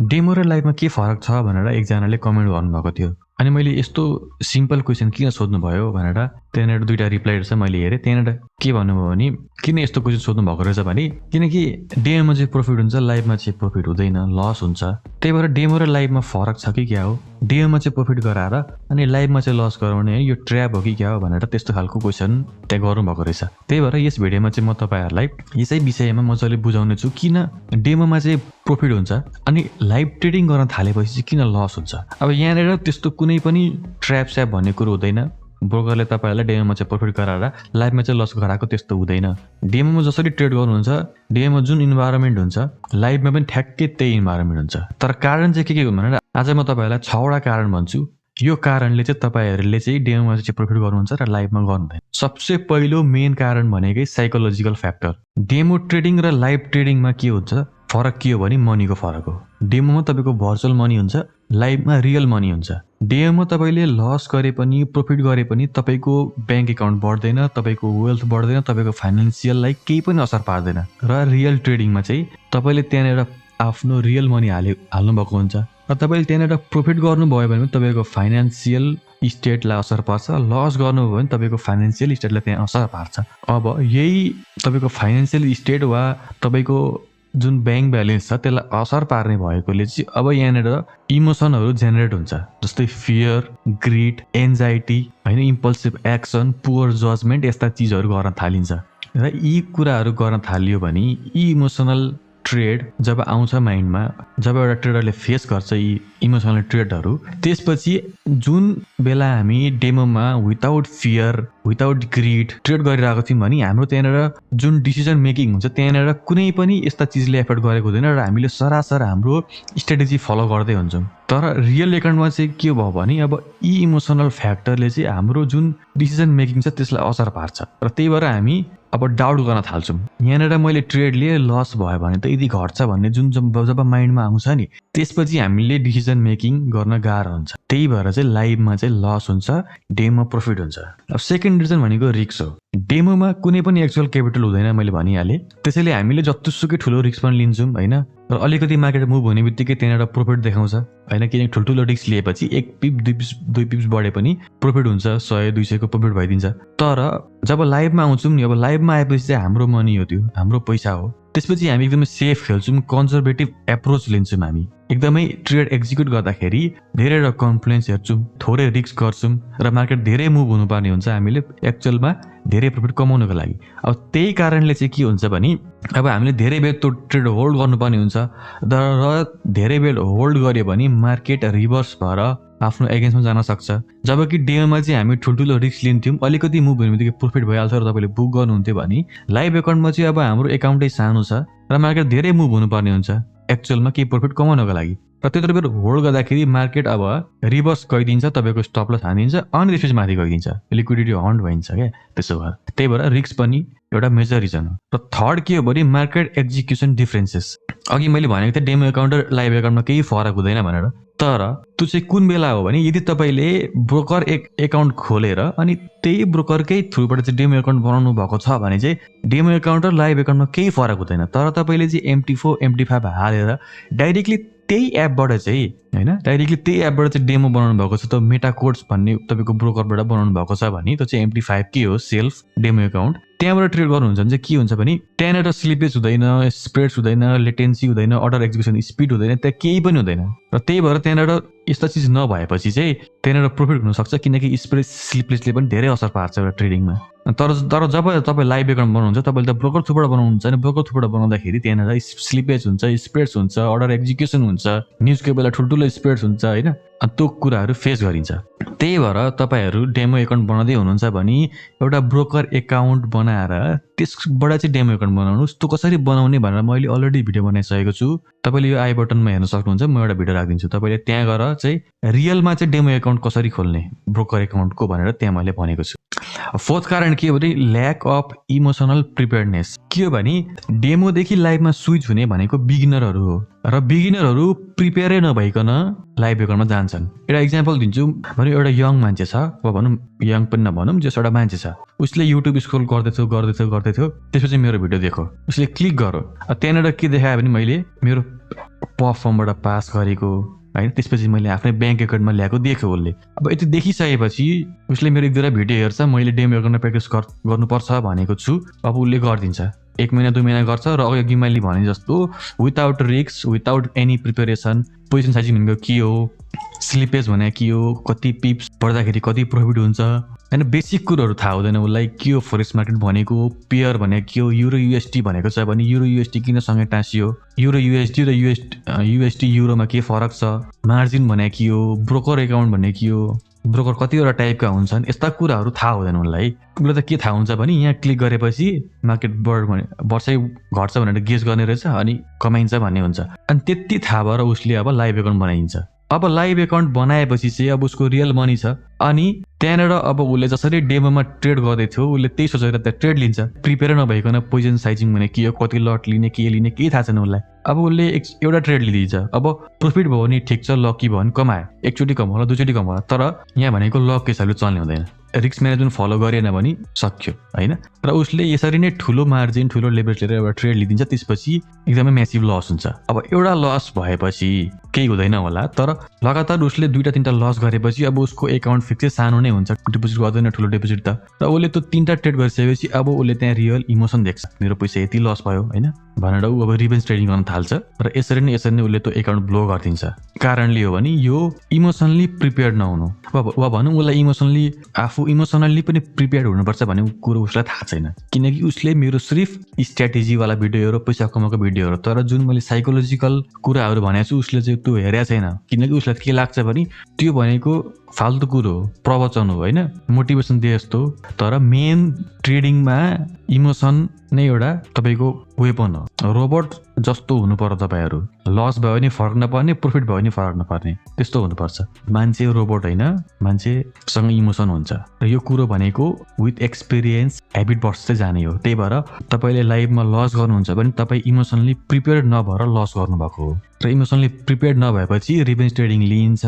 Demo र लाइभमा के फरक छ भनेर एकजनाले कमेन्ट गर्नुभएको थियो। अनि मैले यस्तो सिम्पल क्वेसन किन सोध्नुभयो भनेर त्यहाँनिर दुईटा रिप्लाई रहेछ मैले हेरेँ। त्यहाँनिर के भन्नुभयो भने किन यस्तो क्वेसन सोध्नु भएको रहेछ भने किनकि डेमोमा चाहिँ प्रफिट हुन्छ, लाइभमा चाहिँ प्रफिट हुँदैन, लस हुन्छ। त्यही भएर डेमो र लाइभमा फरक छ कि क्या हो, डेमोमा चाहिँ प्रफिट गराएर अनि लाइभमा चाहिँ लस गराउने यो ट्र्याप हो कि क्या हो भनेर त्यस्तो खालको क्वेसन त्यहाँ गर्नुभएको रहेछ। त्यही भएर यस भिडियोमा चाहिँ म तपाईँहरूलाई यसै विषयमा मजाले बुझाउने छु किन डेमोमा चाहिँ प्रफिट हुन्छ अनि लाइभ ट्रेडिङ गर्न थालेपछि चाहिँ किन लस हुन्छ। अब यहाँनिर त्यस्तो कुनै पनि ट्र्याप स्याप भन्ने कुरो हुँदैन। ब्रोकरले तपाईँहरूलाई डेमोमा चाहिँ प्रफिट गराएर लाइभमा चाहिँ लस गराएको त्यस्तो हुँदैन। डेमोमा जसरी ट्रेड गर्नुहुन्छ, डेमोमा जुन इन्भाइरोमेन्ट हुन्छ लाइभमा पनि ठ्याक्कै त्यही इन्भाइरोमेन्ट हुन्छ। तर कारण चाहिँ के हो भनेर आज म तपाईँहरूलाई 6वटा कारण भन्छु। यो कारणले चाहिँ तपाईँहरूले चाहिँ डेमोमा चाहिँ प्रफिट गर्नुहुन्छ र लाइभमा गर्नुहुँदैन। सबसे पहिलो मेन कारण भनेकै साइकोलोजिकल फ्याक्टर। डेमो ट्रेडिङ र लाइभ ट्रेडिङमा के हुन्छ, फरक के हो भने मनीको फरक हो। डेमोमा तपाईँको भर्चुअल मनी हुन्छ, लाइभमा रियल मनी हुन्छ। डेमोमा तपाईँले लस गरे पनि प्रफिट गरे पनि तपाईँको ब्याङ्क एकाउन्ट बढ्दैन, तपाईँको वेल्थ बढ्दैन, तपाईँको फाइनेन्सियललाई केही पनि असर पार्दैन। र रियल ट्रेडिङमा चाहिँ तपाईँले त्यहाँनिर आफ्नो रियल मनी हाल्नुभएको हुन्छ र तपाईँले त्यहाँनिर प्रफिट गर्नुभयो भने तपाईँको फाइनेन्सियल स्टेटलाई असर पार्छ, लस गर्नुभयो भने तपाईँको फाइनेन्सियल स्टेटलाई त्यहाँ असर पार्छ। अब यही तपाईँको फाइनेन्सियल स्टेट वा तपाईँको जुन ब्याङ्क ब्यालेन्स छ त्यसलाई असर पार्ने भएकोले चाहिँ अब यहाँनिर इमोसनहरू जेनेरेट हुन्छ, जस्तै फियर, ग्रिड, एन्जाइटी, होइन, इम्पल्सिभ एक्सन, पुवर जजमेन्ट, यस्ता चिजहरू गर्न थालिन्छ। र यी कुराहरू गर्न थालियो भने यी इमोसनल ट्रेड जब आउँछ माइन्डमा, जब एउटा ट्रेडरले फेस गर्छ यी इमोसनल ट्रेडहरू, त्यसपछि जुन बेला हामी डेमोमा without fear, without greed trade गरिरहेको थियौँ भने हाम्रो त्यहाँनिर जुन डिसिजन मेकिङ हुन्छ त्यहाँनिर कुनै पनि यस्ता चिजले एफेक्ट गरेको हुँदैन र हामीले सरासर हाम्रो स्ट्रेटेजी फलो गर्दै हुन्छौँ। तर रियल एकाउन्टमा चाहिँ के भयो भने अब यी इमोसनल फ्याक्टरले चाहिँ हाम्रो जुन डिसिजन मेकिङ छ त्यसलाई असर पार्छ र त्यही भएर हामी अब डाउट गर्न थाल्छौँ। यहाँनिर मैले ट्रेड लिएँ, लस भयो भने त यदि घट्छ भन्ने जुन जब माइन्डमा आउँछ नि त्यसपछि हामीले डिसिजन मेकिङ गर्न गाह्रो हुन्छ। त्यही भएर चाहिँ लाइभमा चाहिँ लस हुन्छ, डेमोमा प्रफिट हुन्छ। अब सेकेन्ड रिजन भनेको रिस्क हो। डेमोमा कुनै पनि एक्चुअल क्यापिटल हुँदैन, मैले भनिहालेँ। त्यसैले हामीले जतिसुकै ठुलो रिस्क पनि लिन्छौँ, होइन, र अलिकति मार्केट मुभ हुने बित्तिकै त्यहाँनिर प्रफिट देखाउँछ, होइन, किनकि ठुल्ठुलो रिस्क लिएपछि 1 पिप 2 पिप्स बढे पनि प्रफिट हुन्छ, 100-200 को प्रफिट भइदिन्छ। तर जब लाइभमा आउँछौँ नि, अब लाइभमा आएपछि चाहिँ हाम्रो मनी हो, त्यो हाम्रो पैसा हो, त्यसपछि हामी एकदमै सेफ खेल्छौँ, कन्जर्भेटिभ एप्रोच लिन्छौँ। हामी एकदमै ट्रेड एक्जिक्युट गर्दाखेरि धेरै र कन्फ्लुएन्स हेर्छौँ, थोरै रिस्क गर्छौँ र मार्केट धेरै मुभ हुनुपर्ने हुन्छ हामीले एक्चुअलमा धेरै प्रफिट कमाउनको लागि। अब त्यही कारणले चाहिँ के हुन्छ भने अब हामीले धेरै बेर त्यो ट्रेड होल्ड गर्नुपर्ने हुन्छ र धेरै बेर होल्ड गऱ्यो भने मार्केट रिभर्स भएर आफ्नो एगेन्स्टमा जान सक्छ। जबकि डेमोमा चाहिँ हामी ठुल्ठुलो रिस्क लिन्थ्यौँ, अलिकति मुभ हुने बित्तिकै प्रफिट भइहाल्छ र तपाईँले बुक गर्नुहुन्थ्यो भने लाइभ एकाउन्टमा चाहिँ अब हाम्रो एकाउन्टै सानो छ र मार्केट धेरै मुभ हुनुपर्ने हुन्छ एक्चुअलमा केही प्रफिट कमाउनको लागि। र त्यत्रो बेर होल्ड गर्दाखेरि मार्केट अब रिभर्स गइदिन्छ, तपाईँको स्टप लस हानिदिन्छ अनि त्यसपछि माथि गइदिन्छ, लिक्विडिटी हन्ट भइन्छ क्या। त्यसो भएर त्यही भएर रिस्क पनि एउटा मेजर रिजन हो। र थर्ड के हो भने मार्केट एक्जिक्युसन डिफरेन्सेस। अघि मैले भनेको थिएँ डेमो एकाउन्ट र लाइभ एकाउन्टमा केही फरक हुँदैन भनेर, तर त्यो चाहिँ कुन बेला हो भने यदि तपाईँले ब्रोकर एकाउन्ट खोलेर अनि त्यही ब्रोकरकै थ्रुबाट चाहिँ डेमो एकाउन्ट बनाउनु भएको छ भने चाहिँ डेमो एकाउन्ट र लाइभ एकाउन्टमा केही फरक हुँदैन। तर तपाईँले चाहिँ MT4 MT5 हालेर डाइरेक्टली त्यही एपबाट चाहिँ, होइन, डाइरेक्टली त्यही एपबाट चाहिँ डेमो बनाउनु भएको छ, त मेटा कोड्स भन्ने तपाईँको ब्रोकरबाट बनाउनु भएको छ भने त्यो चाहिँ MT5 के हो, सेल्फ डेमो एकाउन्ट। त्यहाँबाट ट्रेड गर्नुहुन्छ भने चाहिँ के हुन्छ भने त्यहाँनिर स्लिपेज हुँदैन, स्प्रेड्स हुँदैन, लेटेन्सी हुँदैन, अर्डर एक्जिक्युसन स्पिड हुँदैन, त्यहाँ केही पनि हुँदैन। र त्यही भएर त्यहाँनिर यस्ता चिज नभएपछि चाहिँ त्यहाँनिर प्रफिट हुनसक्छ, किनकि स्प्रेड स्लिपेजले पनि धेरै असर पार्छ एउटा ट्रेडिङमा। तर जब तपाईँ लाइभ एकाउन्ट बनाउनुहुन्छ तपाईँले त ब्रोकर थ्रुबाट बनाउनुहुन्छ नि, ब्रोकर थ्रुबाट बनाउँदाखेरि त्यहाँनिर स्लिपेज हुन्छ, स्प्रेड्स हुन्छ, अर्डर एक्जिक्युसन हुन्छ, न्युजको बेला ठुल्ठुलो स्प्रेड्स हुन्छ, होइन, त्यो कुराहरू फेस गरिन्छ। त्यही भएर तपाईँहरू डेमो एकाउन्ट बनाउँदै हुनुहुन्छ भने एउटा ब्रोकर एकाउन्ट बनाएर त्यसबाट चाहिँ डेमो एकाउन्ट बनाउनुहोस्। त्यो कसरी बनाउने भनेर मैले अलरेडी भिडियो बनाइसकेको छु, तपाईँले यो आई बटनमा हेर्न सक्नुहुन्छ, म एउटा भिडियो राखिदिन्छु। तपाईँले त्यहाँ गएर चाहिँ रियलमा चाहिँ डेमो एकाउन्ट कसरी खोल्ने ब्रोकर एकाउन्टको भनेर त्यहाँ मैले भनेको छु। फोर्थ कारण के हो भने ल्याक अफ इमोसनल प्रिपेयर्डनेस। के हो भने डेमोदेखि लाइभमा स्विच हुने भनेको बिगिनरहरू हो र बिगिनरहरू प्रिपेयरै नभइकन लाइभ एकाउन्टमा जान्छन्। एउटा इक्जाम्पल दिन्छु भने एउटा यङ मान्छे छ, अब भनौँ यङ पनि नभनौँ, जस एउटा मान्छे छ, उसले युट्युब स्क्रोल गर्दैछ गर्दै थियो त्यसपछि मेरो भिडियो देखो उसले क्लिक गर्यो त्यहाँनिर के देखायो भने मैले मेरो पफ फर्मबाट पास गरेको हैन त्यसपछि मैले आफ्नै बैंक एकाउन्टमा ल्याएको देख्यो उसले अब यति देखिसकेपछि उसले मेरो एक दुईवटा भिडियो हेर्छ मैले डेमो एकाउन्टमा प्र्याक्टिस गर्नुपर्छ भनेको छु अब उसले गरिदिन्छ 1 महिना 2 महिना गर्छ र अघि मैले भने जस्तो without risk without any preparation position sizing भनेको के हो स्लिपेज भनेको के हो कति पिप्स पढ्दाखेरि कति प्रफिट हुन्छ हैन बेसिक कुराहरू थाहा हुँदैन उसलाई के हो फरेक्स मार्केट भनेको पेयर भनेको के हो युरो युएसडी भनेको छ भने युरो युएसडी किन सँगै टाँसियो युरो युएसडी र युएसडी युरोमा के फरक छ मार्जिन भनेको के हो ब्रोकर एकाउन्ट भनेको के हो ब्रोकर कतिवटा टाइपका हुन्छन् यस्ता कुराहरू थाहा हुँदैन उसलाई त के थाहा हुन्छ भने यहाँ क्लिक गरेपछि मार्केट वर्षै घट्छ भनेर गेस गर्ने रहेछ अनि कमाइन्छ भन्ने हुन्छ अनि त्यति थाहा भएर उसले अब लाइभ एकाउन्ट बनाइन्छ अब लाइभ एकाउन्ट बनाएपछि चाहिँ अब उसको रियल मनी छ अनि त्यहाँनिर अब उसले जसरी डेमोमा ट्रेड गर्दै थियो उसले त्यही सोचेर त्यहाँ ट्रेड लिन्छ प्रिपेयर नभइकन पोजिसन साइजिङ भने के हो कति लट लिने के लिने केही थाहा छैन उसलाई अब उसले एउटा ट्रेड लिइदिन्छ अब प्रफिट भयो भने ठिक छ लकी भयो भने कमायो एकचोटि कमाउला दुईचोटि कमाउला तर यहाँ भनेको लक हिसाबले चल्ने हुँदैन रिस्क म्यानेजमेन्ट फलो गरेन भने सक्यो हैन र उसले यसरी नै ठुलो मार्जिन ठुलो लेभरेज लिएर एउटा ट्रेड लिइदिन्छ त्यसपछि एकदमै म्यासिभ लस हुन्छ अब एउटा लस भएपछि केही हुँदैन होला तर लगातार उसले 2-3टा लस गरेपछि अब उसको एकाउन्ट फिक्सै सानो नै हुन्छ डिपोजिट गर्दैन ठुलो डिपोजिट त र उसले त्यो 3टा ट्रेड गरिसकेपछि अब उसले त्यहाँ रियल इमोसन देख्छ मेरो पैसा यति लस भयो हैन भनेर उ अब रिभेन्ज ट्रेडिङ गर्न थाल्छ र यसरी नै उसले त्यो एकाउन्ट ब्लो गरिदिन्छ कारणले हो भने यो इमोसनली प्रिपेयर्ड नहुनु वा भनौँ उसलाई आफू इमोसनली पनि प्रिपेयर्ड हुनुपर्छ भन्ने कुरो उसलाई थाहा छैन किनकि उसले मेरो सिर्फ स्ट्र्याटेजीवाला भिडियोहरू पैसा कमाएको भिडियोहरू तर जुन मैले साइकोलोजिकल कुराहरू भनेको छु उसले चाहिँ त्यो हेरेको छैन किनकि उसलाई के लाग्छ भने त्यो भनेको फाल्तु कुरो हो प्रवचन हो हैन मोटिभेसन दिए जस्तो तर मेन ट्रेडिङमा इमोसन नै एउटा तपाईको वेपन हो रोबोट जस्तो हुनु पर्छ तपाईहरु लस भयो भने फरक नपर्ने प्रफिट भयो भने फरक नपर्ने त्यस्तो हुनुपर्छ मान्छे रोबोट हैन मान्छेसँग इमोसन हुन्छ र यो कुरो भनेको विथ एक्सपिरियन्स ह्याबिट बस्दै जाने हो त्यही भएर तपाईले लाइफमा लस गर्नुहुन्छ भने तपाई इमोसनली प्रिपेयर्ड नभएर लस गर्नुभएको हो र इमोसनली प्रिपेयर्ड नभएपछि रिभेन्ज ट्रेडिङ लिइन्छ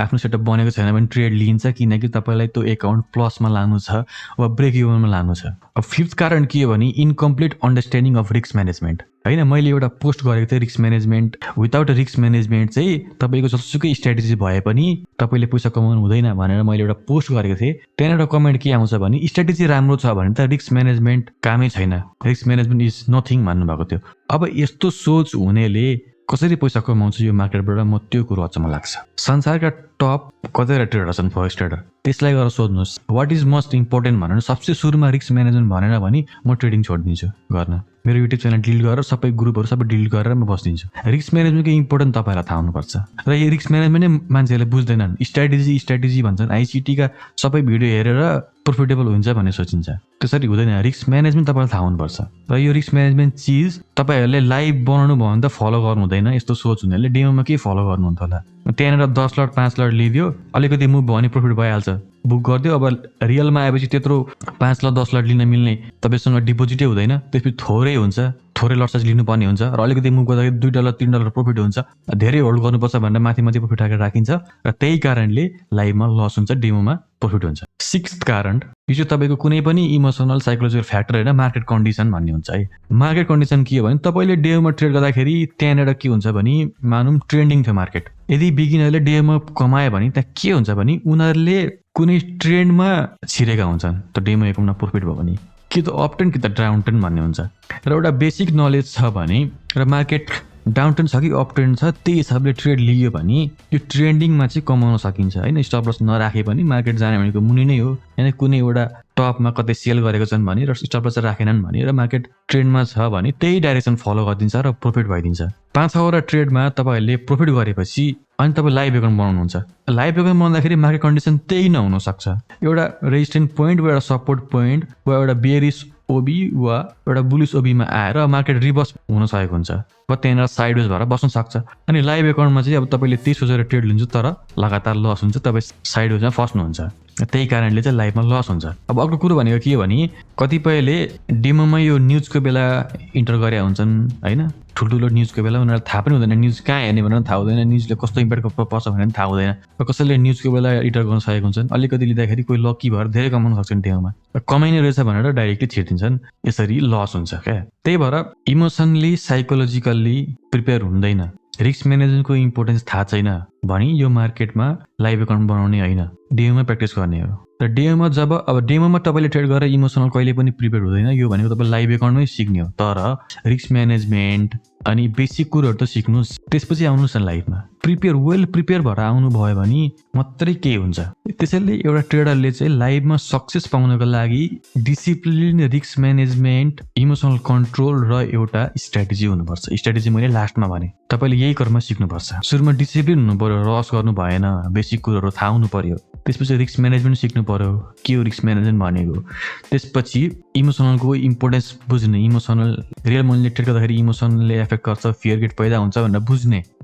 आफ्नो सेटअप बनेको छैन भने ट्रेड लिइन्छ किनकि तपाईलाई त्यो एकाउन्ट प्लसमा लानु छ वा ब्रेक इभनमा लानु छ अब फिफ्थ कारण के हो भने incomplete understanding of risk management हैन मैले एउटा पोस्ट गरेको थिएँ risk management without risk management चाहिँ तपाईको जसुकै स्ट्र्याटेजी भए पनि तपाईले पैसा कमाउनु हुँदैन भनेर मैले एउटा पोस्ट गरेको थिएँ त्यहाँबाट कमेन्ट के आउँछ भने स्ट्र्याटेजी राम्रो छ भने त रिस्क म्यानेजमेन्ट कामै छैन रिस्क म्यानेजमेन्ट इज नथिङ भन्नु भएको थियो अब यस्तो सोच हुनेले कसरी पैसा कमाउँछ यो मार्केटबाट म त्यो कुरो अचम्म लाग्छ संसारका टप कतिवटा ट्रेडर छन् फरेक्स ट्रेडर त्यसलाई गएर सोध्नुहोस् व्हाट इज मोस्ट इम्पोर्टेन्ट भनेर सबसे सुरुमा रिस्क म्यानेजमेन्ट भनेर भने म ट्रेडिङ छोडिदिन्छु गर्न मेरो युट्युब च्यानल डिलिट गरेर सबै ग्रुपहरु सबै डिलिट गरेर म बस्दिन्छु रिस्क म्यानेजमेन्टको इम्पोर्टेन्ट तपाईलाई थाहा हुनुपर्छ र यो रिस्क म्यानेजमेन्ट नै मान्छेहरूले बुझ्दैनन् स्ट्र्याटेजी भन्छन् आईसीटी का सबै भिडियो हेरेर प्रोफिटेबल हुन्छ भन्ने सोचिन्छ त्यसरी हुँदैन रिस्क म्यानेजमेन्ट तपाईलाई थाहा हुनुपर्छ र यो रिस्क म्यानेजमेन्ट चीज तपाईहरुले लाइभ बनाउनु भयो भने त फलो गर्नु हुँदैन यस्तो सोच हुनेले डेमोमा के फलो गर्नुहुन्छ होला त्यहाँनेर 10 लट 5 लट लिदियो अलिकति मुभ भयो भने प्रफिट भइहाल्छ बुक गर्दियो अब रियलमा आएपछि त्यत्रो 5 लट 10 लट लिन मिल्ने तपाईसँग डिपोजिटै हुँदैन त्यसपछि थोरै हुन्छ थोरै लट साइज लिनुपर्ने हुन्छ र अलिकति मुभ गर्दाखेरि $2 $3 प्रफिट हुन्छ धेरै होल्ड गर्नुपर्छ भनेर माथि प्रफिट राखेर राखिन्छ र त्यही कारणले लाइभमा लस हुन्छ डेमोमा प्रफिट हुन्छ सिक्स्थ कारण यो चाहिँ तपाईको कुनै पनि इमोसनल साइकोलोजिकल फ्याक्टर हैन मार्केट कन्डिसन भन्ने हुन्छ है मार्केट कन्डिसन के हो भने तपाईले डेमोमा ट्रेड गर्दाखेरि त्यहाँनेर के हुन्छ भने मानौं ट्रेन्डिङ थियो मार्केट यदि बिगिनरले डेमोमा कमायो भने त्यहाँ के हुन्छ भने उनीहरुले कुनै ट्रेन्डमा छिरेका हुन्छन् त डेमो एकाउन्टमा प्रफिट भयो भने कि त अप ट्रेन्ड कि त डाउन ट्रेन्ड भन्ने हुन्छ र एउटा बेसिक नलेज छ भने र मार्केट डाउन ट्रेन्ड छ कि अप ट्रेन्ड छ त्यही हिसाबले ट्रेड लियो भने यो ट्रेन्डिङमा चाहिँ कमाउन सकिन्छ हैन स्टप लस नराखे पनि मार्केट जाने भनेको मुनि नै हो हैन कुनै एउटा टपमा कतै सेल गरेको छन् भने र स्टप लस राखेनन् भने र मार्केट ट्रेन्डमा छ भने त्यही डाइरेक्सन फलो गरिदिन्छ र प्रफिट भइदिन्छ 5-6 वटा ट्रेडमा तपाईहरुले प्रफिट गरेपछि अनि तपाई लाइभ एकाउन्ट बनाउनुहुन्छ लाइभ एकाउन्ट बनाउँदाखेरि मार्केट कन्डिसन त्यही नहुन सक्छ एउटा रेजिस्टेन्स पोइन्ट वा एउटा सपोर्ट पोइन्ट वा एउटा बेयरिश ओबी वा एउटा बुलिश ओबीमा आएर मार्केट रिभर्स हुन सकेको हुन्छ त्यहाँनिर साइडवेज भएर बस्न सक्छ। अनि लाइभ एकाउन्टमा चाहिँ अब तपाईँले त्यही सोचेर ट्रेड लिन्छ तर लगातार लस हुन्छ, तपाईँ साइडवेजमा फस्नुहुन्छ। त्यही कारणले चाहिँ लाइभमा लस हुन्छ। अब अर्को कुरो भनेको के हो भने कतिपयले डेमोमा यो न्युजको बेला इन्टर गरे हुन्छन् होइन, ठुल्ठुलो न्युजको बेला उनीहरूलाई थाहा पनि हुँदैन, न्युज कहाँ हेर्ने भनेर थाहा हुँदैन, न्युजले कस्तो इम्प्याक्ट पर्छ भनेर थाहा हुँदैन। र कसैले न्युजको बेला इन्टर गर्न सकेको हुन्छन्, अलिकति लिँदाखेरि कोही लकी भएर धेरै कमाउन सक्छन् डेमोमा, कमाइने रहेछ भनेर डाइरेक्टली छिर्दिन्छन्, यसरी लस हुन्छ क्या। त्यही भएर इमोसनली साइकोलोजिकल्ली प्रिपेयर हुँदैन, रिस्क म्यानेजमेन्टको इम्पोर्टेन्स थाहा छैन भने यो मार्केटमा लाइभ एकाउन्ट बनाउने होइन, डेमोमा प्र्याक्टिस गर्ने हो। र डेमोमा डेमोमा तपाईँले ट्रेड गरेर इमोसनल कहिले पनि प्रिपेयर हुँदैन, यो भनेको तपाईँ लाइभ एकाउन्टमै सिक्ने हो। तर रिस्क म्यानेजमेन्ट अनि बेसिक कुरोहरू त सिक्नुहोस्, त्यसपछि आउनुहोस् न लाइफमा। वेल प्रिपेयर भएर आउनुभयो भने मात्रै केही हुन्छ। त्यसैले एउटा ट्रेडरले चाहिँ लाइभमा सक्सेस पाउनको लागि discipline, risk management, emotional control र एउटा स्ट्राटेजी हुनुपर्छ। स्ट्राटेजी मैले लास्टमा भने, तपाईँले यही क्रममा सिक्नुपर्छ। सुरुमा डिसिप्लिन हुनु पर्यो, रस गर्नु भएन, बेसिक कुरोहरू थाहा हुनु पर्यो। त्यसपछि रिस्क म्यानेजमेन्ट सिक्नु पर्यो, के हो रिस्क म्यानेजमेन्ट भनेको। त्यसपछि इमोसनलको इम्पोर्टेन्स बुझ्ने, इमोसनल रियल मनीले ट्रेड गर्दाखेरि इमोसनले एफेक्ट गर्छ, फियर गेट पैदा हुन्छ भनेर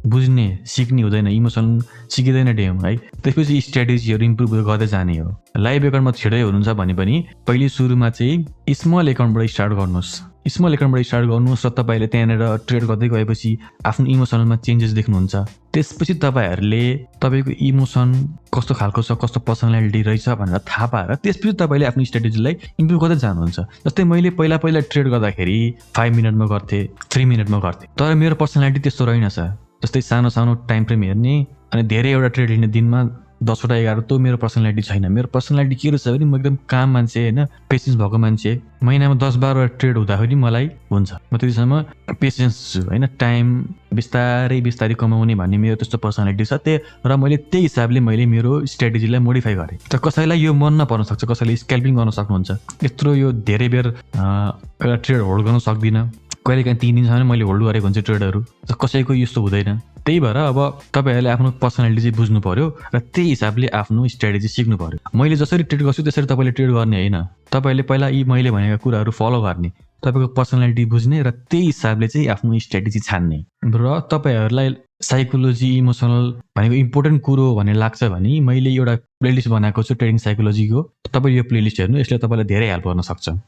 बुझ्ने सिक्ने हुँदैन, इमोसन सिकिँदैन डेम है। त्यसपछि स्ट्राटेजीहरू इम्प्रुभ गर्दै जाने हो। लाइभ एकाउन्टमा छिटै हुनुहुन्छ भने पनि पहिले सुरुमा चाहिँ स्मल एकाउन्टबाट स्टार्ट गर्नुहोस्। र तपाईँले त्यहाँनिर ट्रेड गर्दै गएपछि आफ्नो इमोसनलमा चेन्जेस देख्नुहुन्छ। त्यसपछि तपाईँहरूले तपाईँको इमोसन कस्तो खालको छ, कस्तो पर्सनालिटी रहेछ भनेर थाहा पाएर त्यसपछि तपाईँले आफ्नो स्ट्राटेजीलाई इम्प्रुभ गर्दै जानुहुन्छ। जस्तै मैले पहिला ट्रेड गर्दाखेरि 5 मिनटमा गर्थेँ, 3 मिनटमा गर्थेँ, तर मेरो पर्सनालिटी त्यस्तो रहेनछ। जस्तै सानो टाइम फ्रेम हेर्ने अनि धेरै एउटा ट्रेड लिने, दिनमा 10वटा 11 त्यो मेरो पर्सनालिटी छैन। मेरो पर्सनालिटी के रहेछ भने म एकदम काम मान्छे होइन, पेसेन्स भएको मान्छे। महिनामा 10-12 ट्रेड हुँदाखेरि मलाई हुन्छ, म त्यतिसम्म पेसेन्स छु होइन, टाइम बिस्तारै कमाउने भन्ने मेरो त्यस्तो पर्सनालिटी छ। र मैले त्यही हिसाबले मेरो स्ट्राटेजीलाई मोडिफाई गरेँ। त कसैलाई यो मन नपर्न सक्छ, कसैले स्क्याल्पिङ गर्न सक्नुहुन्छ। यत्रो यो धेरै बेर एउटा ट्रेड होल्ड गर्न सक्दिनँ, कहिलेकाहीँ 3 दिनसम्म मैले होल्ड गरेको हुन्छ ट्रेडहरू, कसैको यस्तो हुँदैन। त्यही भएर अब तपाईँहरूले आफ्नो पर्सनालिटी चाहिँ बुझ्नु पर्यो र त्यही हिसाबले आफ्नो स्ट्राटेजी सिक्नु पर्यो। मैले जसरी ट्रेड गर्छु त्यसरी तपाईँले ट्रेड गर्ने होइन, तपाईँले पहिला यी मैले भनेका कुराहरू फलो गर्ने, तपाईँको पर्सनालिटी बुझ्ने र त्यही हिसाबले चाहिँ आफ्नो स्ट्राटेजी छान्ने। र तपाईँहरूलाई साइकोलोजी, इमोसनल भनेको इम्पोर्टेन्ट कुरो भन्ने लाग्छ भने मैले एउटा प्लेलिस्ट बनाएको छु ट्रेडिङ साइकोलोजीको, तपाईँ यो प्लेलिस्ट हेर्नु, यसले तपाईँलाई धेरै हेल्प गर्न सक्छ।